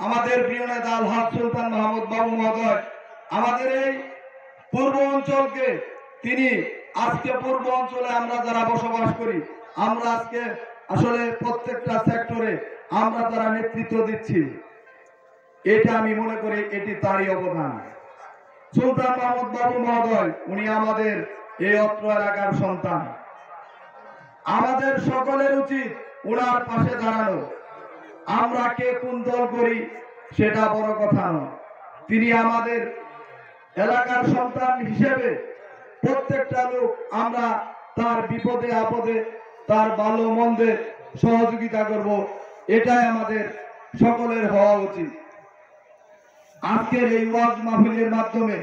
আমাদের প্রিয় নেতা আলহাজ সুলতান মাহমুদ বাবু মহোদয় আমাদের এই পূর্ব অঞ্চলকে তিনি আজকে পূর্ব অঞ্চলে আমরা যারা বসবাস করি আমরা আজকে আসলে প্রত্যেকটা সেক্টরে আমরা যারা নেতৃত্ব দিচ্ছি এটা আমি মনে করি এটি তারই অবদান। সুলতান মাহমুদ বাবু মহোদয় উনি আমাদের এই অত্র এলাকার সন্তান। আমাদের সকলের উচিত ওনার পাশে দাঁড়ানো। আমরা কে কোন দল করি সেটা বড় কথা নয়, তিনি আমাদের এলাকার সন্তান হিসেবে প্রত্যেকটা লোক আমরা তার বিপদে আপদে তার ভালো মন্দে সহযোগিতা করব, এটাই আমাদের সকলের হওয়া উচিত। আজকের এই ওয়াজ মাহফিলের মাধ্যমে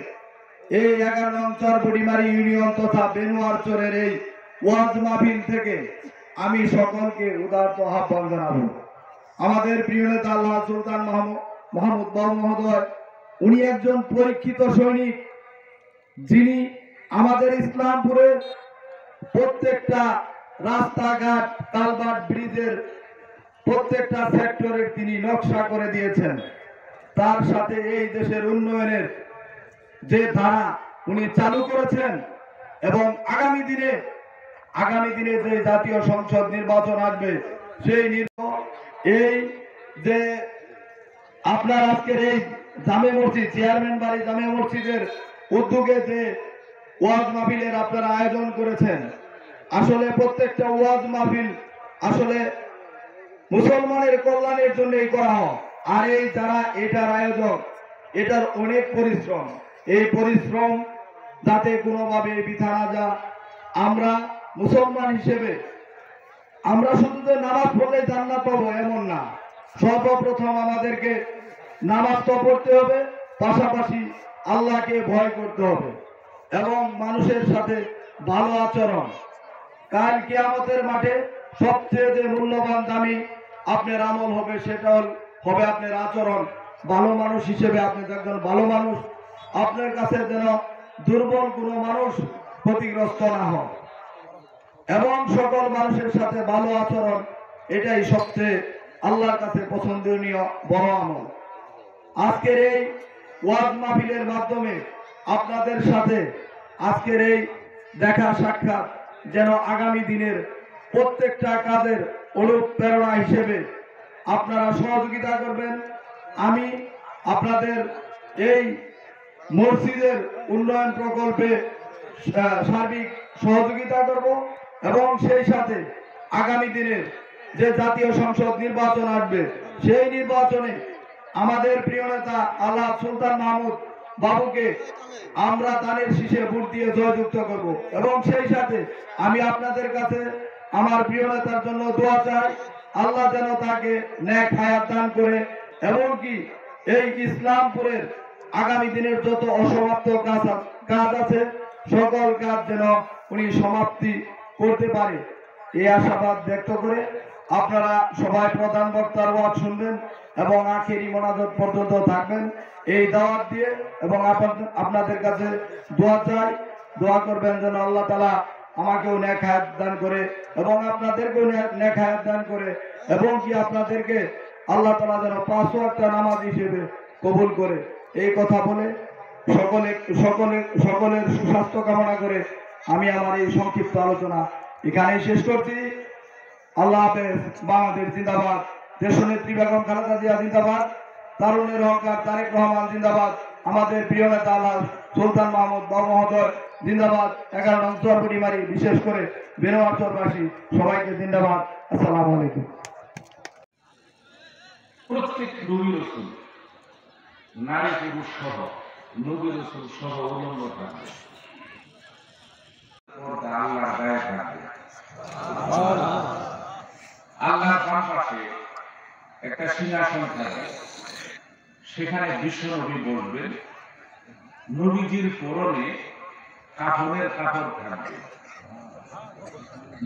এই 11 নং চরবুড়িমারি ইউনিয়ন তথা বেনুয়ারচরের এই ওয়াজ মাহফিল থেকে আমি সকলকে উদারত আহ্বান জানাবো। আমাদের প্রিয় নেতা আলহাজ সুলতান মাহমুদ বাবু মহোদয় উনি একজন পরীক্ষিত সৈনিক, যিনি আমাদের ইসলামপুরের প্রত্যেকটা রাস্তাঘাট কালভার্ট ব্রিজের প্রত্যেকটা সেক্টরের তিনি নকশা করে দিয়েছেন। তার সাথে এই দেশের উন্নয়নের যে ধারা উনি চালু করেছেন এবং আগামী দিনে যে জাতীয় সংসদ নির্বাচন আসবে সেই এই যে আপনার আজকের এই জামে মসজিদ চেয়ারম্যান বাড়ি জামে মসজিদের উদ্যোগে যে ওয়াজ মাহফিলের আপনারা আয়োজন করেছেন, আসলে প্রত্যেকটা ওয়াজ মাহফিল আসলে মুসলমানের কল্যাণের জন্যই করা হয়। আর এই যারা এটার আয়োজক এটার অনেক পরিশ্রম, এই পরিশ্রম যাতে কোনোভাবে বৃথা না যায়। আমরা মুসলমান হিসেবে আমরা শুধু যে নামাজ পড়লে জান্নাত পাবো এমন না, সর্বপ্রথম আমাদেরকে নামাজ তো পড়তে হবে, পাশাপাশি আল্লাহকে ভয় করতে হবে এবং মানুষের সাথে ভালো আচরণ। কাল কিয়ামতের মাঠে সবচেয়ে যে মূল্যবান দামি আপনার আমল হবে সেটা হবে আপনার আচরণ। ভালো মানুষ হিসেবে আপনি একজন ভালো মানুষ, আপনার কাছে যেন দুর্বল কোনো মানুষ ক্ষতিগ্রস্ত না হয় এবং সকল মানুষের সাথে ভালো আচরণ, এটাই সবচেয়ে আল্লাহর কাছে পছন্দনীয় বড় আমল। আজকের এই ওয়াজ মাহফিলের মাধ্যমে আপনাদের সাথে আজকের এই দেখা সাক্ষাৎ যেন আগামী দিনের প্রত্যেকটা কাজের অনুপ্রেরণা হিসেবে আপনারা সহযোগিতা করবেন। আমি আপনাদের এই মসজিদের উন্নয়ন প্রকল্পে সার্বিক সহযোগিতা করব এবং সেই সাথে আগামী দিনের যে জাতীয় সংসদ নির্বাচন আসবে সেই নির্বাচনে আমাদের প্রিয় নেতা আলহাজ সুলতান মাহমুদ বাবুকে আমরা দানের শীষে ভোট দিয়ে জয়যুক্ত করব এবং সেই সাথে আমি আপনাদের কাছে আমার প্রিয় নেতার জন্য দোয়া চাই, আল্লাহ যেন তাকে নেক হায়াত দান করে এবং কি এই ইসলামপুরের আগামী দিনের যত অসমাপ্ত কাজ আছে সকল কাজ যেন উনি সমাপ্তি করতে পারে, এই আশাবাদ ব্যক্ত করে আপনারা সবাই প্রধান বক্তার ওয়াজ শুনবেন এবং আখেরি মোনাজাত পর্যন্ত থাকবেন এই দাওয়াত দিয়ে এবং আপনাদের কাছে দোয়া চাই, দোয়া করবেন যেন আল্লাহ তাআলা আমাকেও নেক হায়াত দান করে এবং আপনাদেরকেও নেক হায়াত দান করে এবং কি আপনাদেরকে আল্লাহ তাআলা যেন 5 ওয়াক্ত নামাজ হিসেবে কবুল করে। এই কথা বলে সকলের সুস্বাস্থ্য কামনা করে আমি আমার এই সংক্ষিপ্ত আলোচনা এখানেই শেষ করছি। আল্লাহ হাফেজ। বাংলাদেশ জিন্দাবাদ। দেশনেত্রী বেগম খালেদা জিয়া জিন্দাবাদ। তারুণের অহংকার তারেক রহমান জিন্দাবাদ। আমাদের প্রিয় নেতা আলহাজ সুলতান মাহমুদ বাবু মহোদয় জিন্দাবাদ। 11 নং চরবুড়িমারি বিশেষ করে বেনুয়ারচরবাসী সবাইকে জিন্দাবাদ। আসসালামু আলাইকুম। প্রত্যেক নবী রাসূল নারী পুরুষ সহ নবী রাসূল সহ অবলম্বন থাকবে, আল্লাহর দয়া থাকবে। আল্লাহর বাম পাশে একটা সিংহাসন থাকবে, সেখানে বিশ্ব নবী বসবেন। নবীজির পরনে কাফনের কাপড় থাকবে,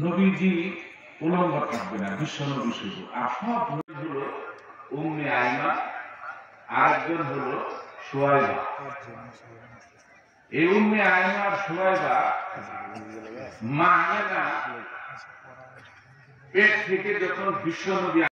নবীজি উলঙ্গ থাকবে না, বিশ্ব নবী শুধু। আর সব নবী হলো উম্মে আয়মা, আরেকজন হলো সুয়াইবা। এই উম্মে আয়মা আর সুয়াইবা মা আমেনা পেট থেকে যখন বিশ্ব নবী